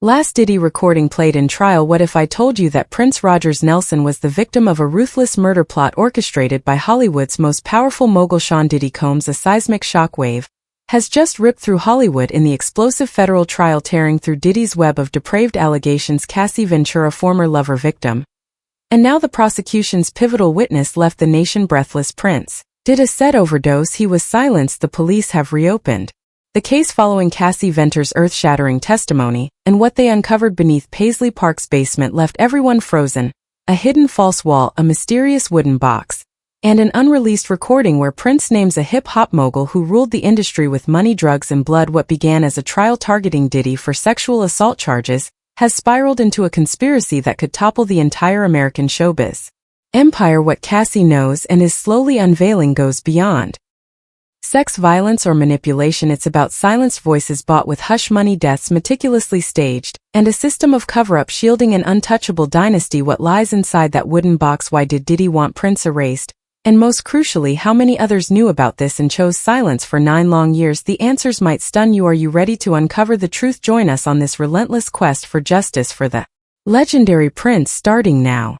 Last Diddy recording played in trial. What if I told you that Prince Rogers Nelson was the victim of a ruthless murder plot orchestrated by Hollywood's most powerful mogul Sean Diddy Combs? A seismic shockwave has just ripped through Hollywood in the explosive federal trial, tearing through Diddy's web of depraved allegations. Cassie Ventura, former lover, victim, and now the prosecution's pivotal witness, left the nation breathless. Prince did a said overdose. He was silenced. The police have reopened the case following Cassie Ventura's earth-shattering testimony, and what they uncovered beneath Paisley Park's basement left everyone frozen. A hidden false wall, a mysterious wooden box, and an unreleased recording where Prince names a hip-hop mogul who ruled the industry with money, drugs, and blood. What began as a trial targeting Diddy for sexual assault charges has spiraled into a conspiracy that could topple the entire American showbiz empire. What Cassie knows and is slowly unveiling goes beyond sex, violence, or manipulation. It's about silenced voices bought with hush money, deaths meticulously staged, and a system of cover-up shielding an untouchable dynasty. What lies inside that wooden box? Why did Diddy want Prince erased? And most crucially, how many others knew about this and chose silence for 9 long years? The answers might stun you. Are you ready to uncover the truth? Join us on this relentless quest for justice for the legendary Prince, starting now.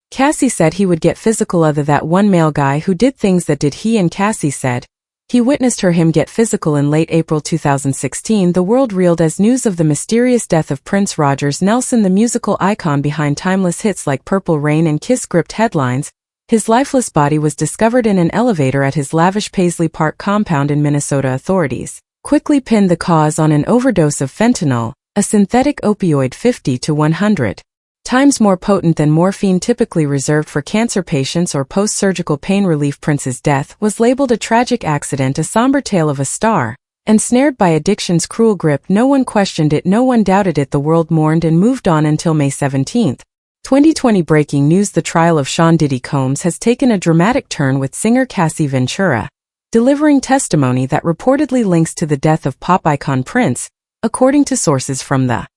Cassie said he would get physical. Other that one male guy who did things that did he, and Cassie said he witnessed him get physical. In late April 2016, the world reeled as news of the mysterious death of Prince Rogers Nelson, the musical icon behind timeless hits like Purple Rain and Kiss gripped headlines. His lifeless body was discovered in an elevator at his lavish Paisley Park compound in Minnesota. Authorities quickly pinned the cause on an overdose of fentanyl, a synthetic opioid 50 to 100 times more potent than morphine, typically reserved for cancer patients or post-surgical pain relief. Prince's death was labeled a tragic accident, a somber tale of a star ensnared by addiction's cruel grip. No one questioned it, no one doubted it. The world mourned and moved on until May 17, 2020. Breaking news: the trial of Sean Diddy Combs has taken a dramatic turn, with singer Cassie Ventura delivering testimony that reportedly links to the death of pop icon Prince. According to sources from the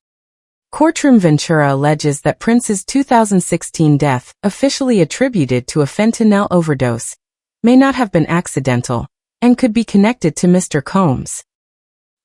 courtroom, Ventura alleges that Prince's 2016 death, officially attributed to a fentanyl overdose, may not have been accidental and could be connected to Mr. Combs.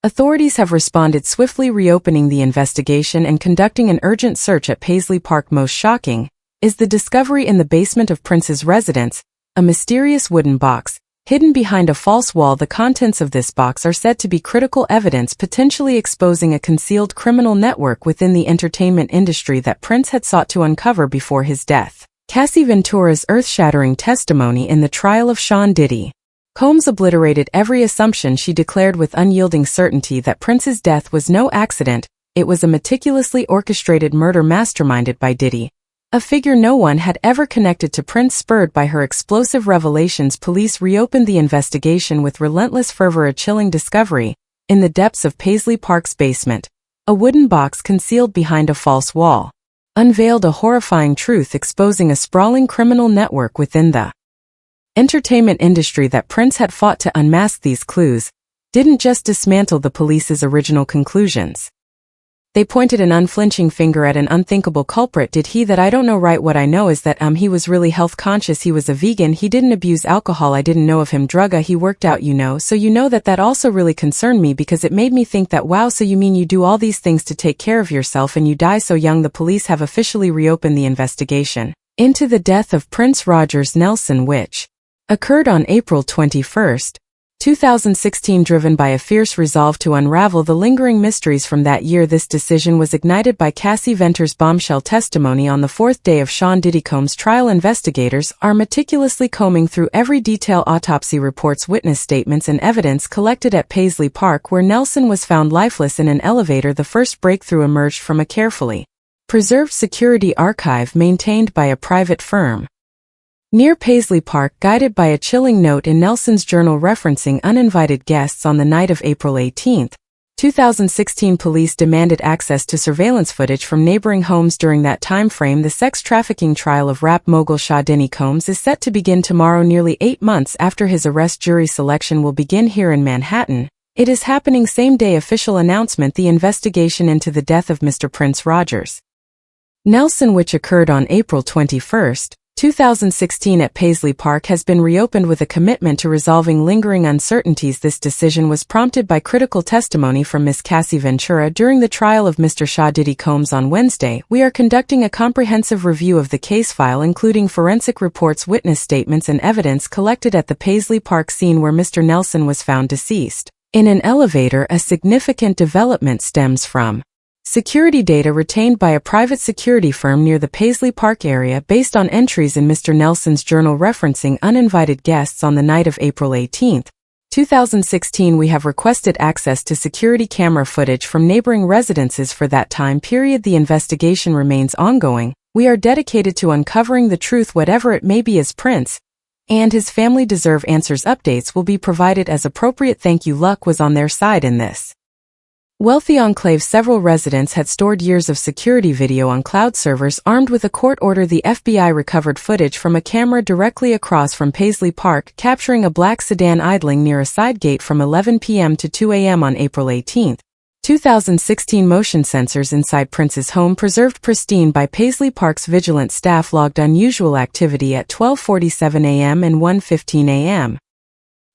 Authorities have responded swiftly, reopening the investigation and conducting an urgent search at Paisley Park. Most shocking is the discovery in the basement of Prince's residence, a mysterious wooden box hidden behind a false wall. The contents of this box are said to be critical evidence, potentially exposing a concealed criminal network within the entertainment industry that Prince had sought to uncover before his death. Cassie Ventura's earth-shattering testimony in the trial of Sean Diddy Combs obliterated every assumption. She declared with unyielding certainty that Prince's death was no accident. It was a meticulously orchestrated murder masterminded by Diddy, a figure no one had ever connected to Prince. Spurred by her explosive revelations, police reopened the investigation with relentless fervor. A chilling discovery: in the depths of Paisley Park's basement, a wooden box concealed behind a false wall unveiled a horrifying truth, exposing a sprawling criminal network within the entertainment industry that Prince had fought to unmask. These clues didn't just dismantle the police's original conclusions. They pointed an unflinching finger at an unthinkable culprit. Did he? That I don't know. Right, what I know is that he was really health conscious. He was a vegan. He didn't abuse alcohol. I didn't know of him. Drugga. He worked out, So that also really concerned me, because it made me think that, wow, so you mean you do all these things to take care of yourself and you die so young? The police have officially reopened the investigation into the death of Prince Rogers Nelson, which occurred on April 21, 2016, driven by a fierce resolve to unravel the lingering mysteries from that year. This decision was ignited by Cassie Ventura's bombshell testimony on the 4th day of Sean Diddy Combs' trial. Investigators are meticulously combing through every detail: autopsy reports, witness statements, and evidence collected at Paisley Park, where Nelson was found lifeless in an elevator. The first breakthrough emerged from a carefully preserved security archive maintained by a private firm near Paisley Park, guided by a chilling note in Nelson's journal referencing uninvited guests. On the night of April 18, 2016, police demanded access to surveillance footage from neighboring homes during that time frame. The sex trafficking trial of rap mogul Sean Diddy Combs is set to begin tomorrow, nearly 8 months after his arrest. Jury selection will begin here in Manhattan. It is happening same day. Official announcement: the investigation into the death of Mr. Prince Rogers Nelson, which occurred on April 21, 2016 at Paisley Park has been reopened with a commitment to resolving lingering uncertainties. This decision was prompted by critical testimony from Ms. Cassie Ventura during the trial of Mr. Shaw Diddy Combs on Wednesday. We are conducting a comprehensive review of the case file, including forensic reports, witness statements, and evidence collected at the Paisley Park scene where Mr. Nelson was found deceased in an elevator. A significant development stems from security data retained by a private security firm near the Paisley Park area based on entries in Mr. Nelson's journal referencing uninvited guests on the night of April 18, 2016. We have requested access to security camera footage from neighboring residences for that time period. The investigation remains ongoing. We are dedicated to uncovering the truth, whatever it may be, as Prince and his family deserve answers. Updates will be provided as appropriate. Thank you. Luck was on their side in this wealthy enclave. Several residents had stored years of security video on cloud servers. Armed with a court order, the FBI recovered footage from a camera directly across from Paisley Park, capturing a black sedan idling near a side gate from 11 p.m. to 2 a.m. on April 18, 2016. Motion sensors inside Prince's home, preserved pristine by Paisley Park's vigilant staff, logged unusual activity at 12:47 a.m. and 1:15 a.m.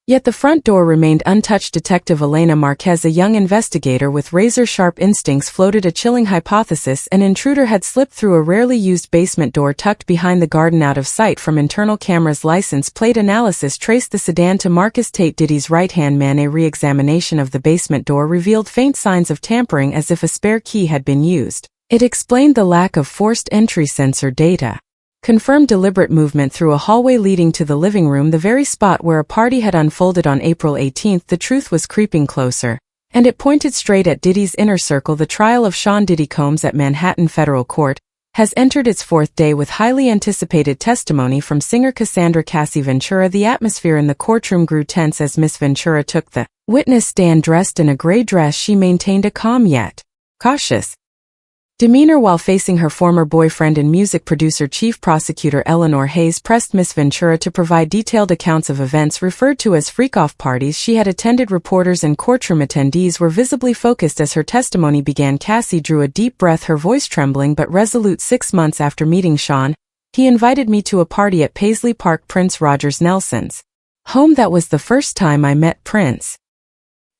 Yet the front door remained untouched. Detective Elena Marquez, a young investigator with razor-sharp instincts, floated a chilling hypothesis: an intruder had slipped through a rarely used basement door tucked behind the garden, out of sight from internal cameras. License plate analysis traced the sedan to Marcus Tate, Diddy's right-hand man. A re-examination of the basement door revealed faint signs of tampering, as if a spare key had been used. It explained the lack of forced entry sensor data. Confirmed deliberate movement through a hallway leading to the living room, the very spot where a party had unfolded on April 18. The truth was creeping closer, and it pointed straight at Diddy's inner circle. The trial of Sean Diddy Combs at Manhattan Federal Court has entered its fourth day with highly anticipated testimony from singer Cassandra Cassie Ventura. The atmosphere in the courtroom grew tense as Miss Ventura took the witness stand. Dressed in a gray dress, she maintained a calm yet cautious demeanor while facing her former boyfriend and music producer. Chief Prosecutor Eleanor Hayes pressed Miss Ventura to provide detailed accounts of events referred to as freak-off parties she had attended. Reporters and courtroom attendees were visibly focused as her testimony began. Cassie drew a deep breath, her voice trembling but resolute. 6 months after meeting Sean, he invited me to a party at Paisley Park, Prince Rogers Nelson's home. That was the first time I met Prince.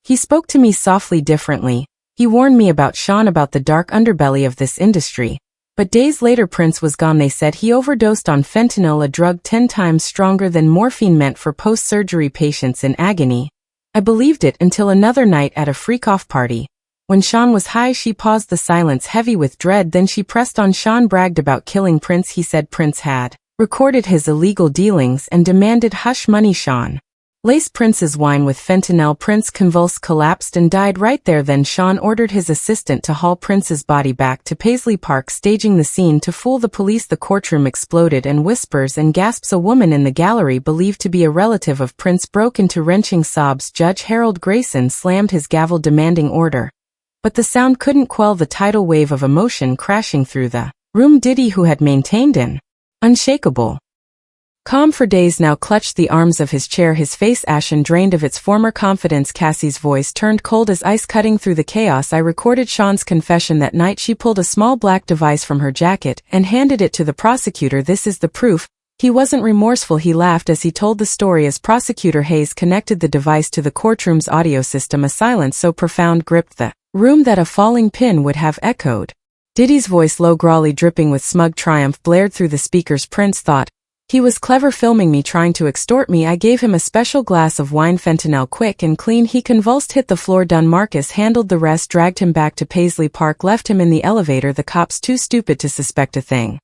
He spoke to me softly, differently. He warned me about Sean, about the dark underbelly of this industry. But days later Prince was gone. They said he overdosed on fentanyl, a drug 10 times stronger than morphine, meant for post-surgery patients in agony. I believed it until another night at a freak-off party. When Sean was high, she paused, the silence heavy with dread. Then she pressed on. Sean bragged about killing Prince. He said Prince had recorded his illegal dealings and demanded hush money. Sean laced Prince's wine with fentanyl. Prince convulsed, collapsed, and died right there. Then Sean ordered his assistant to haul Prince's body back to Paisley Park, staging the scene to fool the police. The courtroom exploded, and whispers and gasps. A woman in the gallery, believed to be a relative of Prince, broke into wrenching sobs. Judge Harold Grayson slammed his gavel, demanding order. But the sound couldn't quell the tidal wave of emotion crashing through the room. Diddy, who had maintained an unshakable calm for days, now clutched the arms of his chair, his face ashen, drained of its former confidence. Cassie's voice turned cold as ice, cutting through the chaos. I recorded Sean's confession that night. She pulled a small black device from her jacket and handed it to the prosecutor. This is the proof. He wasn't remorseful. He laughed as he told the story as Prosecutor Hayes connected the device to the courtroom's audio system. A silence so profound gripped the room that a falling pin would have echoed. Diddy's voice, low, growly, dripping with smug triumph, blared through the speakers. Prince thought he was clever, filming me, trying to extort me. I gave him a special glass of wine, fentanyl, quick and clean. He convulsed, hit the floor. Done. Marcus handled the rest, dragged him back to Paisley Park, left him in the elevator. The cops too stupid to suspect a thing.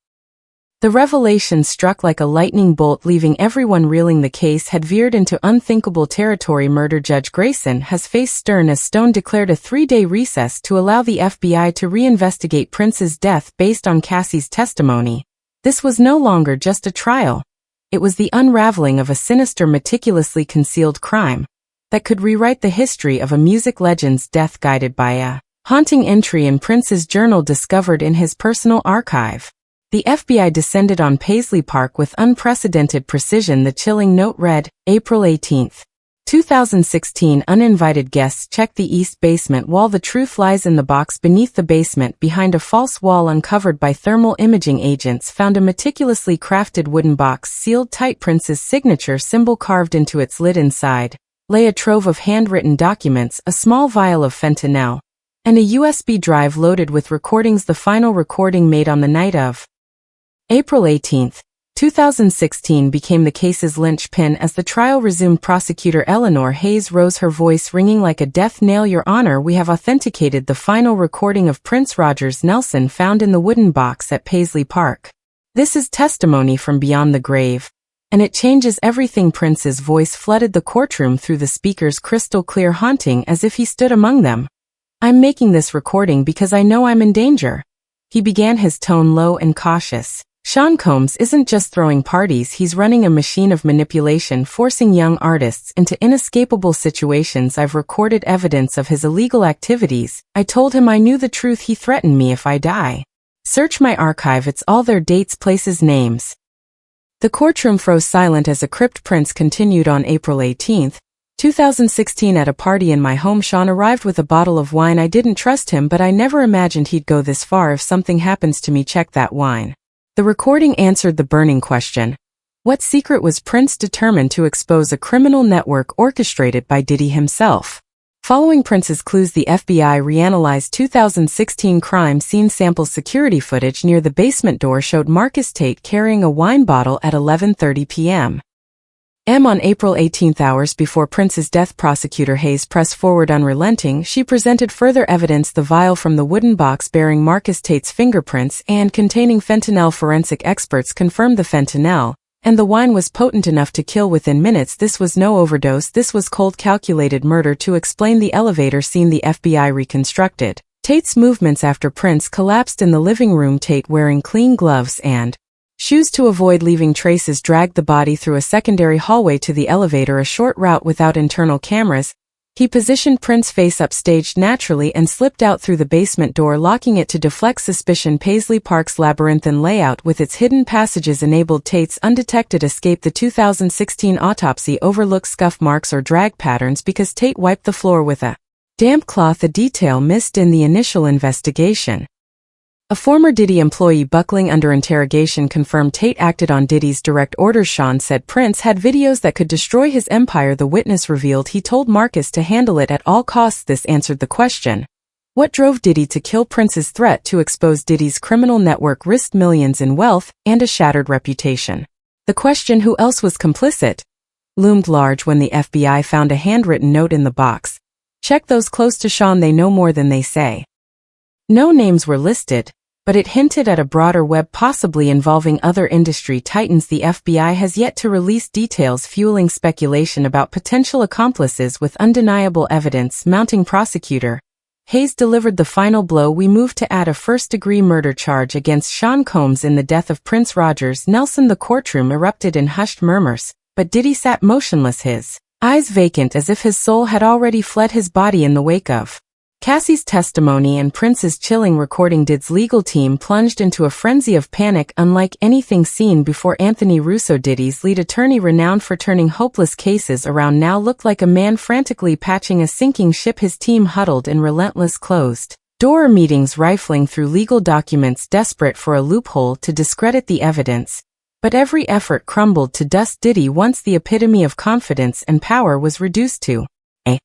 The revelation struck like a lightning bolt, leaving everyone reeling. The case had veered into unthinkable territory. Murder. Judge Grayson, his face stern as stone, declared a 3-day recess to allow the FBI to reinvestigate Prince's death based on Cassie's testimony. This was no longer just a trial. It was the unraveling of a sinister, meticulously concealed crime that could rewrite the history of a music legend's death, guided by a haunting entry in Prince's journal discovered in his personal archive. The FBI descended on Paisley Park with unprecedented precision. The chilling note read, April 18th. 2016 Uninvited guests check the east basement wall. The truth lies in the box beneath the basement. Behind a false wall uncovered by thermal imaging agents found a meticulously crafted wooden box sealed tight. Prince's signature symbol carved into its lid. Inside lay a trove of handwritten documents, a small vial of fentanyl, and a USB drive loaded with recordings. The final recording made on the night of April 18, 2016 became the case's linchpin as the trial resumed. Prosecutor Eleanor Hayes rose, her voice ringing like a death knell. Your Honor, we have authenticated the final recording of Prince Rogers Nelson found in the wooden box at Paisley Park. This is testimony from beyond the grave, and it changes everything. Prince's voice flooded the courtroom through the speaker's crystal clear, haunting as if he stood among them. I'm making this recording because I know I'm in danger. He began, his tone low and cautious. Sean Combs isn't just throwing parties, he's running a machine of manipulation, forcing young artists into inescapable situations. I've recorded evidence of his illegal activities. I told him I knew the truth. He threatened me if I die. Search my archive, it's all there, dates, places, names. The courtroom froze silent as a crypt. Prince continued on April 18, 2016 at a party in my home. Sean arrived with a bottle of wine. I didn't trust him, but I never imagined he'd go this far. If something happens to me, check that wine. The recording answered the burning question. What secret was Prince determined to expose? A criminal network orchestrated by Diddy himself. Following Prince's clues, the FBI reanalyzed 2016 crime scene samples. Security footage near the basement door showed Marcus Tate carrying a wine bottle at 11:30 p.m. On April 18, hours before Prince's death. Prosecutor Hayes pressed forward unrelenting. She presented further evidence: the vial from the wooden box bearing Marcus Tate's fingerprints and containing fentanyl. Forensic experts confirmed the fentanyl, and the wine was potent enough to kill within minutes. This was no overdose, this was cold, calculated murder. To explain the elevator scene, the FBI reconstructed Tate's movements after Prince collapsed in the living room. Tate, wearing clean gloves and shoes to avoid leaving traces, dragged the body through a secondary hallway to the elevator, a short route without internal cameras. He positioned Prince face up, staged naturally, and slipped out through the basement door, locking it to deflect suspicion. Paisley Park's labyrinthine layout with its hidden passages enabled Tate's undetected escape. The 2016 autopsy overlooked scuff marks or drag patterns because Tate wiped the floor with a damp cloth, a detail missed in the initial investigation. A former Diddy employee buckling under interrogation confirmed Tate acted on Diddy's direct orders. Sean said Prince had videos that could destroy his empire. The witness revealed he told Marcus to handle it at all costs. This answered the question: what drove Diddy to kill? Prince's threat to expose Diddy's criminal network risked millions in wealth and a shattered reputation. The question, who else was complicit, loomed large when the FBI found a handwritten note in the box. Check those close to Sean, they know more than they say. No names were listed, but it hinted at a broader web, possibly involving other industry titans. The FBI has yet to release details, fueling speculation about potential accomplices with undeniable evidence mounting. Prosecutor Hayes delivered the final blow. We moved to add a first-degree murder charge against Sean Combs in the death of Prince Rogers Nelson. The courtroom erupted in hushed murmurs, but Diddy sat motionless, his eyes vacant, as if his soul had already fled his body in the wake of Cassie's testimony and Prince's chilling recording. Diddy's legal team plunged into a frenzy of panic unlike anything seen before. Anthony Russo, Diddy's lead attorney renowned for turning hopeless cases around, now looked like a man frantically patching a sinking ship. His team huddled in relentless closed-door meetings, rifling through legal documents, desperate for a loophole to discredit the evidence. But every effort crumbled to dust. Diddy, once the epitome of confidence and power, was reduced to a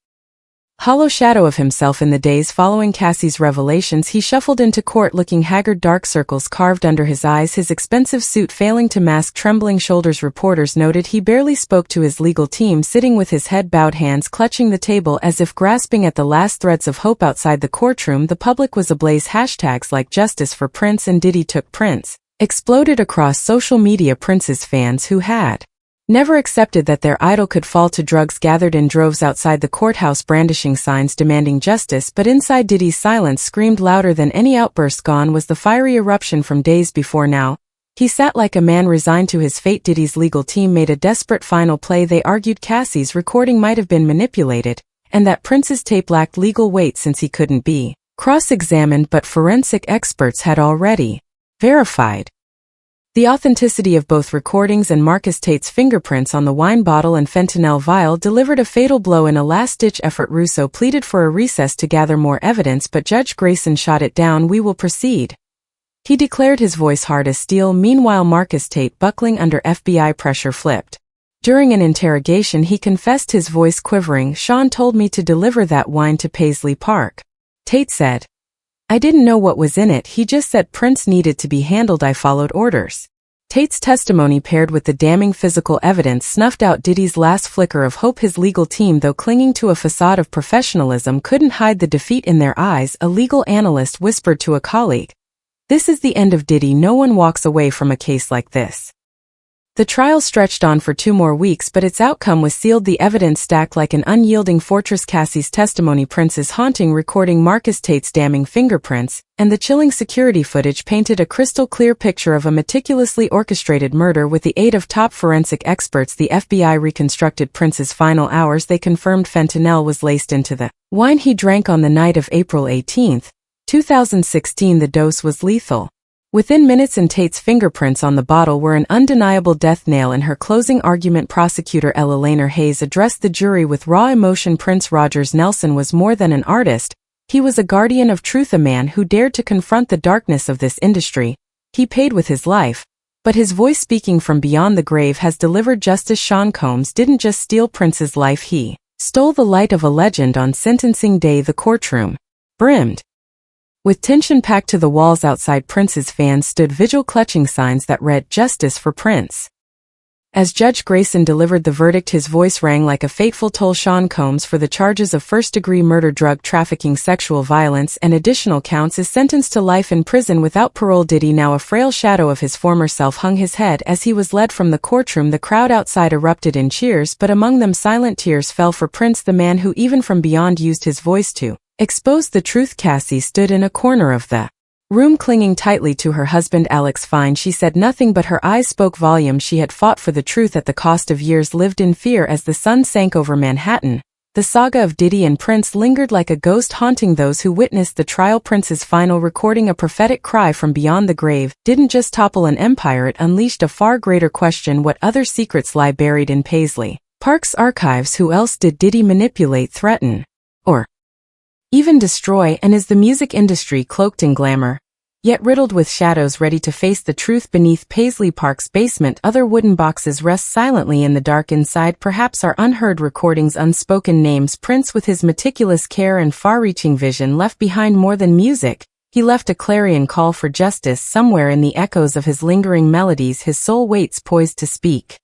hollow shadow of himself. In the days following Cassie's revelations, he shuffled into court looking haggard, dark circles carved under his eyes, his expensive suit failing to mask trembling shoulders. Reporters noted he barely spoke to his legal team, sitting with his head bowed, hands clutching the table as if grasping at the last threads of hope. Outside the courtroom, the public was ablaze. Hashtags like "Justice for Prince" and "Diddy took Prince" exploded across social media. Prince's fans, who had never accepted that their idol could fall to drugs, gathered in droves outside the courthouse, brandishing signs demanding justice. But inside, Diddy's silence screamed louder than any outburst. Gone was the fiery eruption from days before. Now he sat like a man resigned to his fate. Diddy's legal team made a desperate final play. They argued Cassie's recording might have been manipulated, and that Prince's tape lacked legal weight since he couldn't be cross-examined. But forensic experts had already verified The authenticity of both recordings and Marcus Tate's fingerprints on the wine bottle and fentanyl vial delivered a fatal blow. In a last-ditch effort, Russo pleaded for a recess to gather more evidence, but Judge Grayson shot it down. "We will proceed," he declared, his voice hard as steel. Meanwhile, Marcus Tate, buckling under FBI pressure, flipped. During an interrogation, he confessed, his voice quivering. "Sean told me to deliver that wine to Paisley Park," Tate said. "I didn't know what was in it. He just said Prince needed to be handled. I followed orders." Tate's testimony, paired with the damning physical evidence, snuffed out Diddy's last flicker of hope. His legal team, though clinging to a facade of professionalism, couldn't hide the defeat in their eyes. A legal analyst whispered to a colleague, "This is the end of Diddy. No one walks away from a case like this." The trial stretched on for 2 more weeks, but its outcome was sealed. The evidence stacked like an unyielding fortress: Cassie's testimony, Prince's haunting recording, Marcus Tate's damning fingerprints, and the chilling security footage painted a crystal-clear picture of a meticulously orchestrated murder. With the aid of top forensic experts, the FBI reconstructed Prince's final hours. They confirmed fentanyl was laced into the wine he drank on the night of April 18, 2016. The dose was lethal. Within minutes, and Tate's fingerprints on the bottle were an undeniable death nail. In her closing argument, prosecutor Ella Laner Hayes addressed the jury with raw emotion. Prince Rogers Nelson was more than an artist. He was a guardian of truth, a man who dared to confront the darkness of this industry. He paid with his life, but his voice, speaking from beyond the grave, has delivered justice. Sean Combs didn't just steal Prince's life, he stole the light of a legend. On sentencing day, the courtroom brimmed with tension. Packed to the walls outside, Prince's fans stood vigil, clutching signs that read, "Justice for Prince." As Judge Grayson delivered the verdict, his voice rang like a fateful toll. Sean Combs, for the charges of first-degree murder, drug trafficking, sexual violence, and additional counts, is sentenced to life in prison without parole. Diddy, now a frail shadow of his former self, hung his head as he was led from the courtroom. The crowd outside erupted in cheers, but among them silent tears fell for Prince, the man who even from beyond used his voice to expose the truth. Cassie stood in a corner of the room, clinging tightly to her husband Alex Fine. She said nothing, but her eyes spoke volumes. She had fought for the truth at the cost of years lived in fear. As the sun sank over Manhattan, the saga of Diddy and Prince lingered like a ghost, haunting those who witnessed the trial. Prince's final recording, a prophetic cry from beyond the grave, didn't just topple an empire, it unleashed a far greater question: what other secrets lie buried in Paisley Park's archives? Who else did Diddy manipulate, threaten, or even destroy? And is the music industry, cloaked in glamour, yet riddled with shadows, ready to face the truth? Beneath Paisley Park's basement, other wooden boxes rest silently in the dark. Inside, perhaps, are unheard recordings, unspoken names. Prince, with his meticulous care and far-reaching vision, left behind more than music. He left a clarion call for justice. Somewhere in the echoes of his lingering melodies, his soul waits, poised to speak.